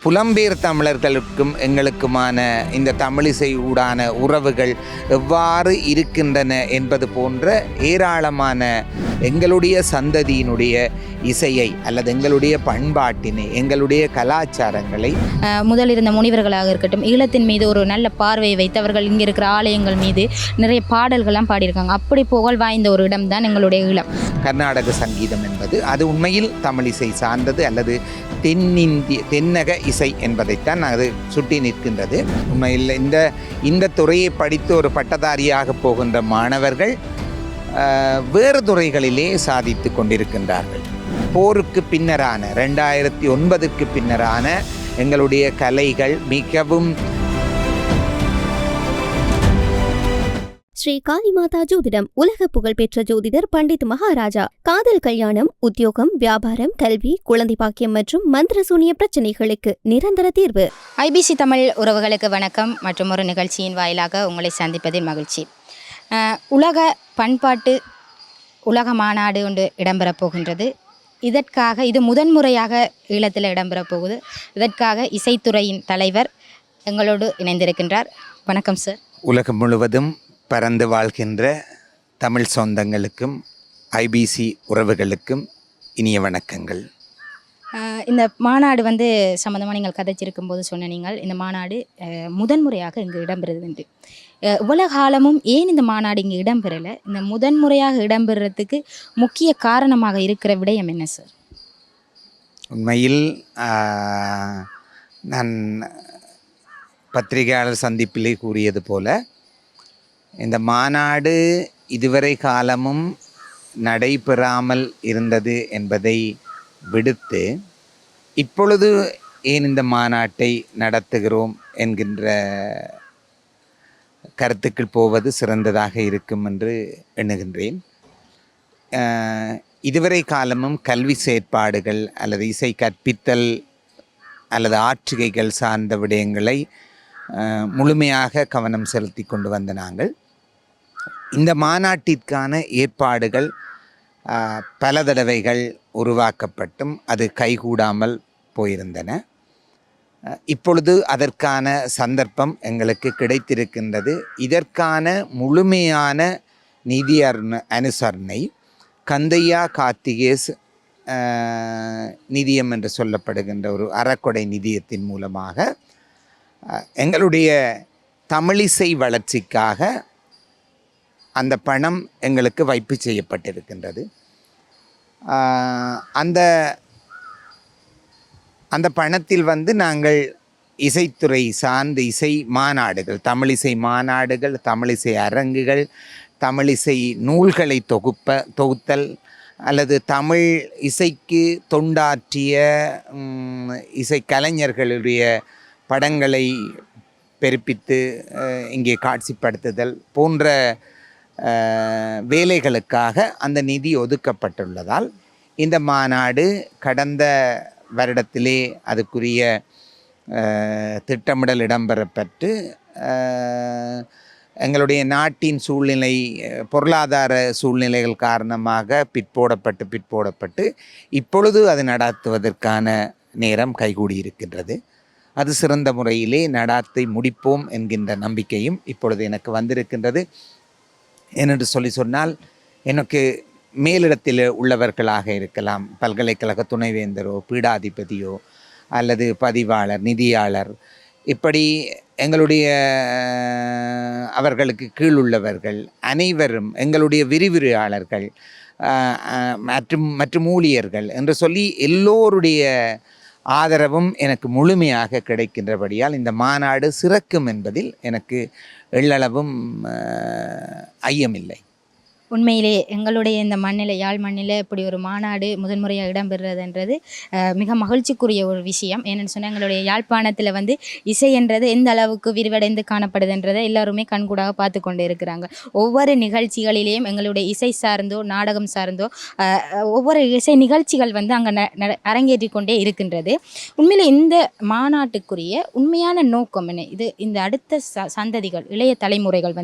புலம்பெயர் தமிழர்களுக்கும் எங்களுக்குமான இந்த தமிழிசை ஊடான உறவுகள் எவ்வாறு இருக்கின்றன என்பது போன்ற ஏராளமான எங்களுடைய சந்ததியினுடைய இசையை அல்லது எங்களுடைய பண்பாட்டினை, எங்களுடைய கலாச்சாரங்களை முதல் இருந்த முனிவர்களாக இருக்கட்டும், ஈழத்தின் மீது ஒரு நல்ல பார்வையை வைத்தவர்கள் இங்கே இருக்கிற ஆலயங்கள் மீது நிறைய பாடல்கள்லாம் பாடியிருக்காங்க. அப்படி புகழ் வாய்ந்த ஒரு இடம் தான் எங்களுடைய ஈழம். கர்நாடக சங்கீதம் என்பது அது உண்மையில் தமிழிசை சார்ந்தது அல்லது தென்னக இசை என்பதைத்தான் அது சுட்டி நிற்கின்றது. உண்மையில் இந்த துறையை படித்து ஒரு பட்டதாரியாக போகின்ற மாணவர்கள் வேறு துறைகளிலே சாதித்து கொண்டிருக்கின்றார்கள். போருக்கு பின்னரான 2009க்கு பின்னரான எங்களுடைய கலைகள் மிகவும் ஸ்ரீ காளிமாதா ஜோதிடம் உலக புகழ்பெற்ற ஜோதிடர் பண்டித் மகாராஜா. காதல், கல்யாணம், உத்தியோகம், வியாபாரம், கல்வி, குழந்தை பாக்கியம் மற்றும் மந்திர சூனிய பிரச்சனைகளுக்கு நிரந்தர தீர்வு. ஐபிசி தமிழ் உறவுகளுக்கு வணக்கம். மற்றும் ஒரு நிகழ்ச்சியின் வாயிலாக உங்களை சந்திப்பதில் மகிழ்ச்சி. உலக பண்பாட்டு உலக மாநாடு ஒன்று இடம்பெறப் போகின்றது. இதற்காக இது முதன்முறையாக ஈழத்தில் இடம்பெறப் போகுது. இதற்காக இசைத்துறையின் தலைவர் எங்களோடு இணைந்திருக்கின்றார். வணக்கம் சார். உலகம் முழுவதும் பறந்து வாழ்கின்ற தமிழ் சொந்தங்களுக்கும் ஐபிசி உறவுகளுக்கும் இனிய வணக்கங்கள். இந்த மாநாடு சம்மந்தமாக நீங்கள் கதைச்சிருக்கும் போது சொன்ன நீங்கள் இந்த மாநாடு முதன்முறையாக இங்கு இடம்பெறுது. இவ்வளவு காலமும் ஏன் இந்த மாநாடு இங்கே இடம்பெறலை? இந்த முதன்முறையாக இடம்பெறத்துக்கு முக்கிய காரணமாக இருக்கிற விடயம் என்ன சார்? உண்மையில் நான் பத்திரிகையாளர் சந்திப்பிலே கூறியது போல இந்த மாநாடு இதுவரை காலமும் நடைபெறாமல் இருந்தது என்பதை விடுத்து இப்பொழுது ஏன் இந்த மாநாட்டை நடத்துகிறோம் என்கின்ற கருத்துக்கள் போவது சிறந்ததாக இருக்கும் என்று எண்ணுகின்றேன். இதுவரை காலமும் கல்வி செயற்பாடுகள் அல்லது இசை கற்பித்தல் அல்லது ஆற்றுகைகள் சார்ந்த விடயங்களை முழுமையாக கவனம் செலுத்தி கொண்டு வந்த நாங்கள் இந்த மாநாட்டிற்கான ஏற்பாடுகள் பல தடவைகள் உருவாக்கப்பட்டும் அது கைகூடாமல் போயிருந்தன. இப்பொழுது அதற்கான சந்தர்ப்பம் எங்களுக்கு கிடைத்திருக்கின்றது. இதற்கான முழுமையான நிதி அனுசரணை கந்தையா கார்த்திகேஸ் நிதியம் என்று சொல்லப்படுகின்ற ஒரு அறக்கொடை நிதியத்தின் மூலமாக எங்களுடைய தமிழிசை வளர்ச்சிக்காக அந்த பணம் எங்களுக்கு வைப்பு செய்யப்பட்டிருக்கின்றது. அந்த பணத்தில் நாங்கள் இசைத்துறை சார்ந்த இசை மாநாடுகள், தமிழிசை மாநாடுகள், தமிழிசை அரங்குகள், தமிழிசை நூல்களை தொகுத்தல் அல்லது தமிழ் இசைக்கு தொண்டாற்றிய இசைக்கலைஞர்களுடைய படங்களை பெருப்பித்து இங்கே காட்சிப்படுத்துதல் போன்ற வேலைகளுக்காக அந்த நிதி ஒதுக்கப்பட்டுள்ளதால் இந்த மாநாடு கடந்த வருடத்திலே அதுக்குரிய திட்டமிடல் இடம்பெறப்பட்டு எங்களுடைய நாட்டின் சூழ்நிலை, பொருளாதார சூழ்நிலைகள் காரணமாக பிற்போடப்பட்டு இப்பொழுது அது நடத்துவதற்கான நேரம் கைகூடியிருக்கின்றது. அது சிறந்த முறையிலே நடாத்தை முடிப்போம் என்கின்ற நம்பிக்கையும் இப்பொழுது எனக்கு வந்திருக்கின்றது. ஏனென்று சொன்னால் எனக்கு மேலிடத்தில் உள்ளவர்களாக இருக்கலாம், பல்கலைக்கழக துணைவேந்தரோ, பீடாதிபதியோ அல்லது பதிவாளர், நிதியாளர், இப்படி எங்களுடைய அவர்களுக்கு கீழுள்ளவர்கள் அனைவரும், எங்களுடைய விரிவுரையாளர்கள் மற்றும் ஊழியர்கள் என்று சொல்லி எல்லோருடைய ஆதரவும் எனக்கு முழுமையாக கிடைக்கின்றபடியால் இந்த மாநாடு சிறக்கும் என்பதில் எனக்கு எள்ளளவும் ஐயமில்லை. உண்மையிலே எங்களுடைய இந்த மண்ணில், யாழ் மண்ணில் இப்படி ஒரு மாநாடு முதன்முறையாக இடம்பெறுறதுன்றது மிக மகிழ்ச்சிக்குரிய ஒரு விஷயம். ஏன்னு சொன்னால் எங்களுடைய யாழ்ப்பாணத்தில் இசை என்றது எந்த அளவுக்கு விரிவடைந்து காணப்படுதுன்றதை எல்லாருமே கண்கூடாக பார்த்து கொண்டு இருக்கிறாங்க. ஒவ்வொரு நிகழ்ச்சிகளிலேயும் எங்களுடைய இசை சார்ந்தோ நாடகம் சார்ந்தோ ஒவ்வொரு இசை நிகழ்ச்சிகள் அங்கே அரங்கேற்றி கொண்டே இருக்கின்றது. உண்மையிலே இந்த மாநாட்டுக்குரிய உண்மையான நோக்கம் என்ன? இது இந்த அடுத்த சந்ததிகள், இளைய தலைமுறைகள்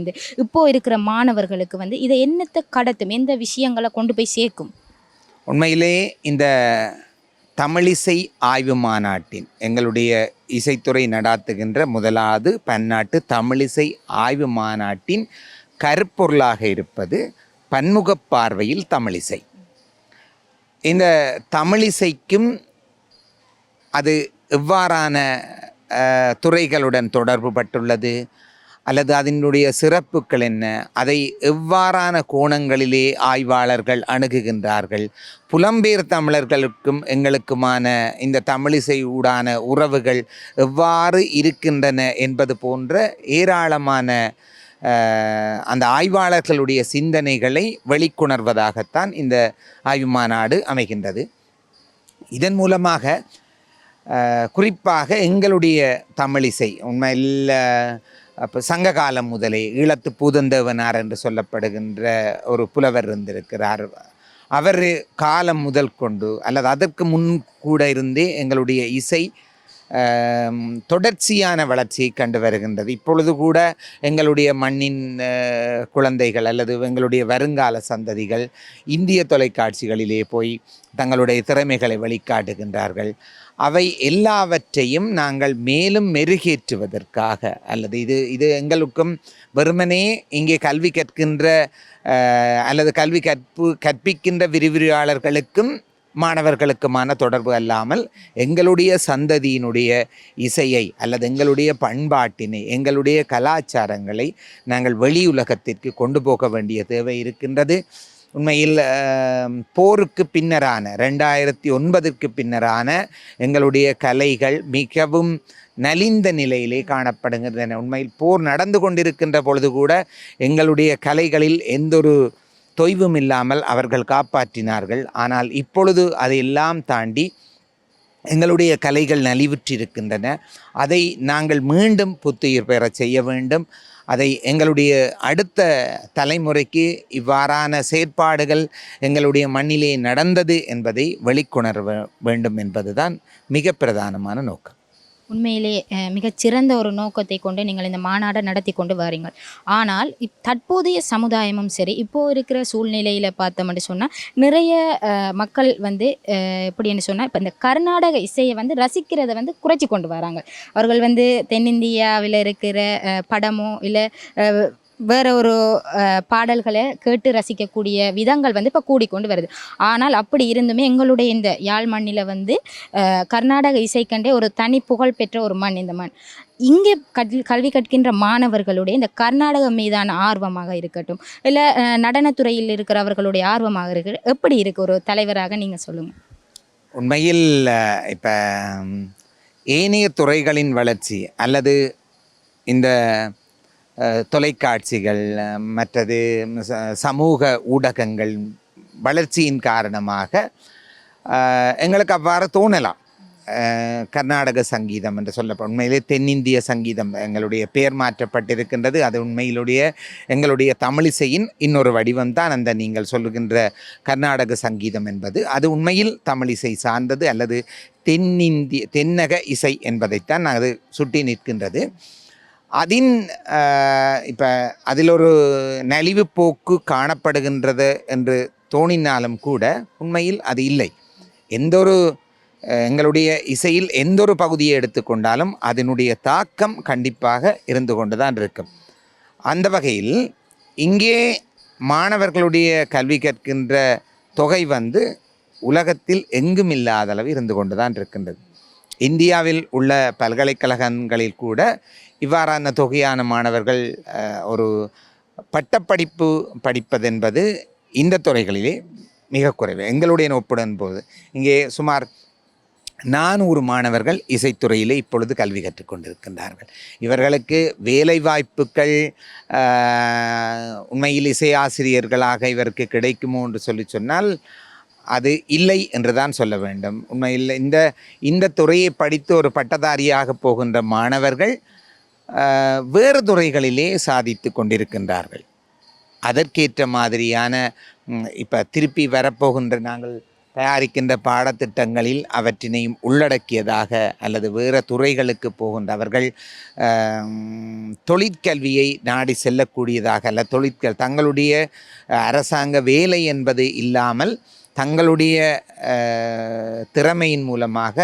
இப்போது இருக்கிற மாணவர்களுக்கு இதை என்ன கடத்தும், எந்த விஷயங்களை கொண்டு போய் சேர்க்கும்? உண்மையிலே இந்த தமிழிசை ஆய்வு மாநாட்டின் எங்களுடைய இசைத்துறை நடாத்துகின்ற முதலாவது பன்னாட்டு தமிழிசை ஆய்வு மாநாட்டின் கருப்பொருளாக இருப்பது பன்முகப் பார்வையில் தமிழிசை. இந்த தமிழிசைக்கும் அது எவ்வாறான துறைகளுடன் தொடர்பு பட்டுள்ளது அல்லது அதனுடைய சிறப்புகள் என்ன, அதை எவ்வாறான கோணங்களிலே ஆய்வாளர்கள் அணுகுகின்றார்கள், புலம்பெயர் தமிழர்களுக்கும் எங்களுக்குமான இந்த தமிழிசை ஊடான உறவுகள் எவ்வாறு இருக்கின்றன என்பது போன்ற ஏராளமான அந்த ஆய்வாளர்களுடைய சிந்தனைகளை வெளிக்கொணர்வதாகத்தான் இந்த ஆய்வு மாநாடு அமைகின்றது. இதன் மூலமாக குறிப்பாக எங்களுடைய தமிழிசை உண்மையில் அப்போ சங்க காலம் முதலே ஈழத்து பூதந்தேவனார் என்று சொல்லப்படுகின்ற ஒரு புலவர் இருந்திருக்கிறார். அவர் காலம் முதல் கொண்டு அல்லது அதற்கு முன் கூட இருந்தே எங்களுடைய இசை தொடர்ச்சியான வளர்ச்சியை கண்டு வருகின்றது. இப்பொழுது கூட எங்களுடைய மண்ணின் குழந்தைகள் அல்லது எங்களுடைய வருங்கால சந்ததிகள் இந்திய தொலைக்காட்சிகளிலே போய் தங்களுடைய திறமைகளை வெளிக்காட்டுகின்றார்கள். அவை எல்லாவற்றையும் நாங்கள் மேலும் மெருகேற்றுவதற்காக அல்லது இது எங்களுக்கும் வெறுமனே இங்கே கல்வி கற்கின்ற அல்லது கல்வி கற்பிக்கின்ற விரிவுரையாளர்களுக்கும் மாணவர்களுக்குமான தொடர்பு அல்லாமல் எங்களுடைய சந்ததியினுடைய இசையை அல்லது எங்களுடைய பண்பாட்டினை எங்களுடைய கலாச்சாரங்களை நாங்கள் வெளி உலகத்திற்கு கொண்டு போக வேண்டிய தேவை இருக்கின்றது. உண்மையில் போருக்கு பின்னரான 2009ற்கு பின்னரான எங்களுடைய கலைகள் மிகவும் நலிந்த நிலையிலே காணப்படுகின்றன. உண்மையில் போர் நடந்து கொண்டிருக்கின்ற பொழுது கூட எங்களுடைய கலைகளில் எந்தொரு தொய்வும் இல்லாமல் அவர்கள் காப்பாற்றினார்கள். ஆனால் இப்பொழுது அதையெல்லாம் தாண்டி எங்களுடைய கலைகள் நலிவுற்றிருக்கின்றன. அதை நாங்கள் மீண்டும் புத்துயிர் பெற செய்ய வேண்டும். அதை எங்களுடைய அடுத்த தலைமுறைக்கு இவ்வாறான செயற்பாடுகள் எங்களுடைய மண்ணிலே நடந்தது என்பதை வெளிக்கொணர வேண்டும் என்பதுதான் மிக பிரதானமான நோக்கம். உண்மையிலே மிகச்சிறந்த ஒரு நோக்கத்தை கொண்டு நீங்கள் இந்த மாநாடை நடத்தி கொண்டு வாரீங்கள். ஆனால் தற்போதைய சமுதாயமும் சரி, இப்போது இருக்கிற சூழ்நிலையில் பார்த்தோம்னு சொன்னால் நிறைய மக்கள் வந்து எப்படின்னு சொன்னால் இப்போ இந்த கர்நாடக இசையை ரசிக்கிறதை குறைச்சி கொண்டு வராங்க. அவர்கள் தென்னிந்தியாவில் இருக்கிற படமோ இல்லை வேற ஒரு பாடல்களை கேட்டு ரசிக்கக்கூடிய விதங்கள் இப்போ கூடிக்கொண்டு வருது. ஆனால் அப்படி இருந்துமே எங்களுடைய இந்த யாழ் மண்ணில் கர்நாடக இசைக்கண்டே ஒரு தனி புகழ் பெற்ற ஒரு மண் இந்த மண். இங்கே கல்வி கற்கின்ற மாணவர்களுடைய இந்த கர்நாடகம் மீதான ஆர்வமாக இருக்கட்டும் இல்லை நடனத்துறையில் இருக்கிறவர்களுடைய ஆர்வமாக இருக்கட்டும், எப்படி இருக்குது ஒரு தலைவராக நீங்கள் சொல்லுங்கள். உண்மையில் இப்போ ஏனைய துறைகளின் வளர்ச்சி அல்லது இந்த தொலைக்காட்சிகள் மற்றது சமூக ஊடகங்கள் வளர்ச்சியின் காரணமாக எங்களுக்கு அவ்வாறு தோணலாம். கர்நாடக சங்கீதம் என்று சொல்லப்படும் உண்மையிலே தென்னிந்திய சங்கீதம் எங்களுடைய பெயர் மாற்றப்பட்டிருக்கின்றது. அது உண்மையிலுடைய எங்களுடைய தமிழிசையின் இன்னொரு வடிவம்தான் அந்த நீங்கள் சொல்லுகின்ற கர்நாடக சங்கீதம் என்பது. அது உண்மையில் தமிழிசை சார்ந்தது அல்லது தென்னக இசை என்பதைத்தான் அது சுட்டி நிற்கின்றது. இப்போ அதில் ஒரு நலிவு போக்கு காணப்படுகின்றது என்று தோணினாலும் கூட உண்மையில் அது இல்லை. எங்களுடைய இசையில் எந்த ஒரு பகுதியை எடுத்துக்கொண்டாலும் அதனுடைய தாக்கம் கண்டிப்பாக இருந்து கொண்டு தான் இருக்கும். அந்த வகையில் இங்கே மாணவர்களுடைய கல்வி கற்கின்ற தொகை உலகத்தில் எங்கும் இல்லாத அளவு இருந்து கொண்டு தான் இருக்கின்றது. இந்தியாவில் உள்ள பல்கலைக்கழகங்களில் கூட இவ்வாறான தொகையான மாணவர்கள் ஒரு பட்டப்படிப்பு படிப்பதென்பது இந்த துறைகளிலே மிக குறைவு. எங்களுடைய ஒப்புடன் போது இங்கே சுமார் 400 மாணவர்கள் இசைத்துறையிலே இப்பொழுது கல்வி கற்றுக்கொண்டிருக்கின்றார்கள். இவர்களுக்கு வேலை வாய்ப்புகள் உண்மையில் இசையாசிரியர்களாக இவருக்கு கிடைக்குமோ என்று சொன்னால் அது இல்லை என்று தான் சொல்ல வேண்டும். உண்மையில் இந்த துறையை படித்து ஒரு பட்டதாரியாக போகின்ற மாணவர்கள் வேறு துறைகளிலே சாதித்து கொண்டிருக்கின்றார்கள். அதற்கேற்ற மாதிரியான இப்போ திருப்பி வரப்போகின்ற நாங்கள் தயாரிக்கின்ற பாடத்திட்டங்களில் அவற்றினையும் உள்ளடக்கியதாக அல்லது வேறு துறைகளுக்கு போகின்றவர்கள் தொழிற்கல்வியை நாடி செல்லக்கூடியதாக அல்ல, தங்களுடைய அரசாங்க வேலை என்பது இல்லாமல் தங்களுடைய திறமையின் மூலமாக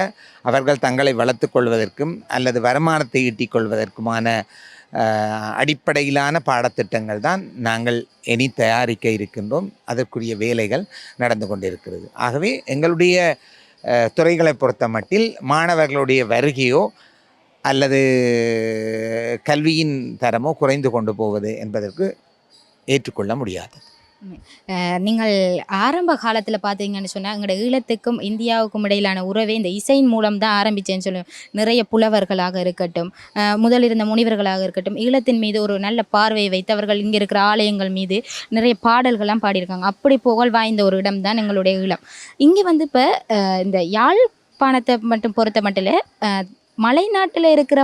அவர்கள் தங்களை வளர்த்து கொள்வதற்கும் அல்லது வருமானத்தை ஈட்டிக் கொள்வதற்குமான அடிப்படையிலான பாடத்திட்டங்கள் தான் நாங்கள் இனி தயாரிக்க இருக்கின்றோம். அதற்குரிய வேலைகள் நடந்து கொண்டிருக்கிறது. ஆகவே எங்களுடைய துறைகளை பொறுத்த மட்டில் மாணவர்களுடைய வருகையோ அல்லது கல்வியின் தரமோ குறைந்து கொண்டு போவது என்பதற்கு ஏற்றுக்கொள்ள முடியாது. நீங்கள் ஆரம்ப காலத்தில் பார்த்தீங்கன்னு சொன்னால் எங்களோட ஈழத்துக்கும் இந்தியாவுக்கும் இடையிலான உறவை இந்த இசையின் மூலம் தான் ஆரம்பித்தேன்னு சொல்லுவேன். நிறைய புலவர்களாக இருக்கட்டும், முதல் இருந்த முனிவர்களாக இருக்கட்டும், ஈழத்தின் மீது ஒரு நல்ல பார்வையை வைத்து அவர்கள் இங்கே இருக்கிற ஆலயங்கள் மீது நிறைய பாடல்கள்லாம் பாடியிருக்காங்க. அப்படி புகழ் வாய்ந்த ஒரு இடம் தான் எங்களுடைய ஈழம். இங்கே வந்து இப்போ இந்த யாழ்ப்பாணத்தை மட்டும் பொறுத்த மட்டும் மலைநாட்டில் இருக்கிற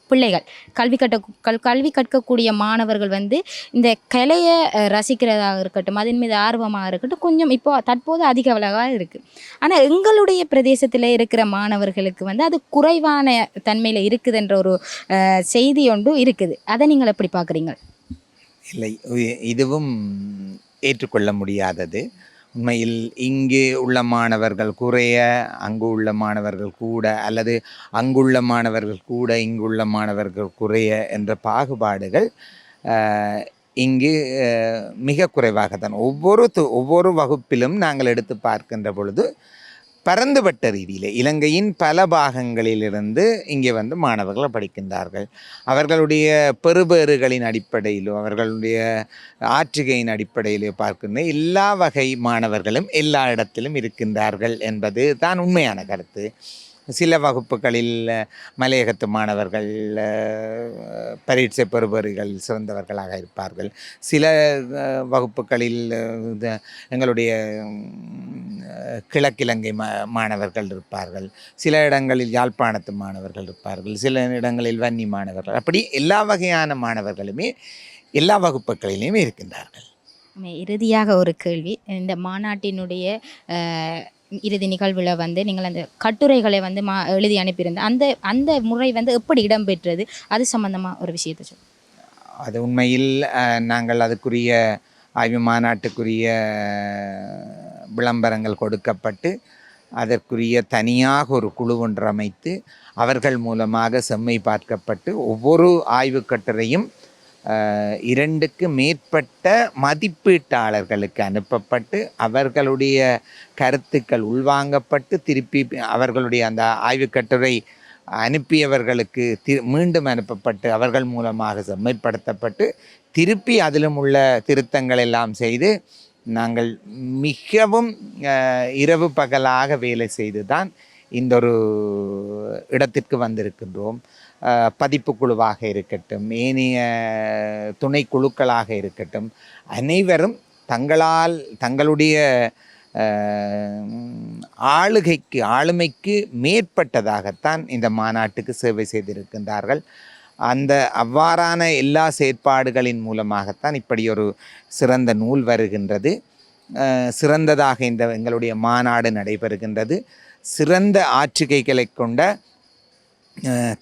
பிள்ளைகள் கல்வி கற்கக்கூடிய மாணவர்கள் வந்து இந்த கலையை ரசிக்கிறதாக இருக்கட்டும், அதன் மீது ஆர்வமாக இருக்கட்டும், கொஞ்சம் இப்போ தற்போது அதிக அளவாக இருக்குது. ஆனால் எங்களுடைய பிரதேசத்தில் இருக்கிற மாணவர்களுக்கு வந்து அது குறைவான தன்மையில் இருக்குதுன்ற ஒரு செய்தி ஒன்று இருக்குது. அதை நீங்கள் எப்படி பார்க்குறீங்க? இல்லை, இதுவும் ஏற்றுக்கொள்ள முடியாதது. உண்மையில் இங்கு உள்ள மாணவர்கள் குறைய, அங்கு உள்ள மாணவர்கள் கூட, அல்லது அங்குள்ள மாணவர்கள் கூட இங்குள்ள மாணவர்கள் குறைய என்ற பாகுபாடுகள் இங்கு மிக குறைவாகத்தான். ஒவ்வொரு வகுப்பிலும் நாங்கள் எடுத்து பார்க்கின்ற பொழுது பரந்துபட்ட ரீதியில் இலங்கையின் பல பாகங்களிலிருந்து இங்கே வந்து மாணவர்கள் படிக்கின்றார்கள். அவர்களுடைய பெறுபேறுகளின் அடிப்படையிலோ அவர்களுடைய ஆற்றுகையின் அடிப்படையிலோ பார்க்கின்ற எல்லா வகை மாணவர்களும் எல்லா இடத்திலும் இருக்கின்றார்கள் என்பது தான் உண்மையான கருத்து. சில வகுப்புகளில் மலையகத்து மாணவர்கள் பரீட்சை பெறுபவர்கள் சிறந்தவர்களாக இருப்பார்கள். சில வகுப்புகளில் எங்களுடைய கிழக்கிலங்கை மாணவர்கள் இருப்பார்கள். சில இடங்களில் யாழ்ப்பாணத்து மாணவர்கள் இருப்பார்கள். சில இடங்களில் வன்னி மாணவர்கள். அப்படி எல்லா வகையான மாணவர்களுமே எல்லா வகுப்புகளிலுமே இருக்கின்றார்கள். இறுதியாக ஒரு கேள்வி, இந்த மாநாட்டினுடைய இறுதி நிகழ்வில் வந்து நீங்கள் அந்த கட்டுரைகளை வந்து எழுதி அனுப்பியிருந்தேன். அந்த முறை வந்து எப்படி இடம்பெற்றது, அது சம்பந்தமாக ஒரு விஷயத்தை சொல்லுங்கள். அது உண்மையில் நாங்கள் அதுக்குரிய ஆய்வு மாநாட்டுக்குரிய விளம்பரங்கள் கொடுக்கப்பட்டு அதற்குரிய தனியாக ஒரு குழு ஒன்று அமைத்து அவர்கள் மூலமாக செம்மை பார்க்கப்பட்டு ஒவ்வொரு ஆய்வு கட்டுரையும் 2க்கு மேற்பட்ட மதிப்பீட்டாளர்களுக்கு அனுப்பப்பட்டு அவர்களுடைய கருத்துக்கள் உள்வாங்கப்பட்டு திருப்பி அவர்களுடைய அந்த ஆய்வுக்கட்டுரை அனுப்பியவர்களுக்கு மீண்டும் அனுப்பப்பட்டு அவர்கள் மூலமாக செம்மைப்படுத்தப்பட்டு திருப்பி அதிலும் உள்ள திருத்தங்கள் எல்லாம் செய்து நாங்கள் மிகவும் இரவு பகலாக வேலை செய்து தான் இந்த ஒரு இடத்திற்கு வந்திருக்கின்றோம். பதிப்பு குழுவாக இருக்கட்டும், ஏனைய துணை குழுக்களாக இருக்கட்டும், அனைவரும் தங்களுடைய ஆளுமைக்கு மேற்பட்டதாகத்தான் இந்த மாநாட்டுக்கு சேவை செய்திருக்கின்றார்கள். அவ்வாறான எல்லா செயற்பாடுகளின் மூலமாகத்தான் இப்படி ஒரு சிறந்த நூல் வருகின்றது. சிறந்ததாக எங்களுடைய மாநாடு நடைபெறுகின்றது. சிறந்த ஆற்றுகைகளை கொண்ட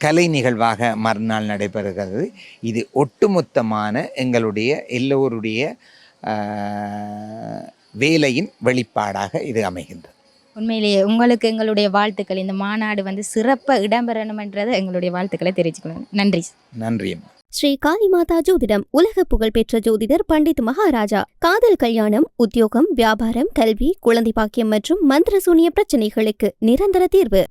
கலை நிகழ்வாக மறுநாள் நடைபெறுகிறது. இது ஒட்டுமொத்தமான எங்களுடைய எல்லோருடைய வேலையின் வெளிப்பாடாக இது அமைகின்றது. உண்மையிலேயே உங்களுக்கு எங்களுடைய வாழ்த்துக்கள். இந்த மாநாடு வந்து சிறப்பாக இடம்பெறணும்ன்றதை எங்களுடைய வாழ்த்துக்களை தெரிவிச்சுக்கணும். நன்றி. நன்றி. ஸ்ரீ காளிமாதா ஜோதிடம் உலக புகழ்பெற்ற ஜோதிடர் பண்டித் மகாராஜா. காதல், கல்யாணம், உத்தியோகம், வியாபாரம், கல்வி, குழந்தை பாக்கியம் மற்றும் மந்திர சூனிய பிரச்சனைகளுக்கு நிரந்தர தீர்வு.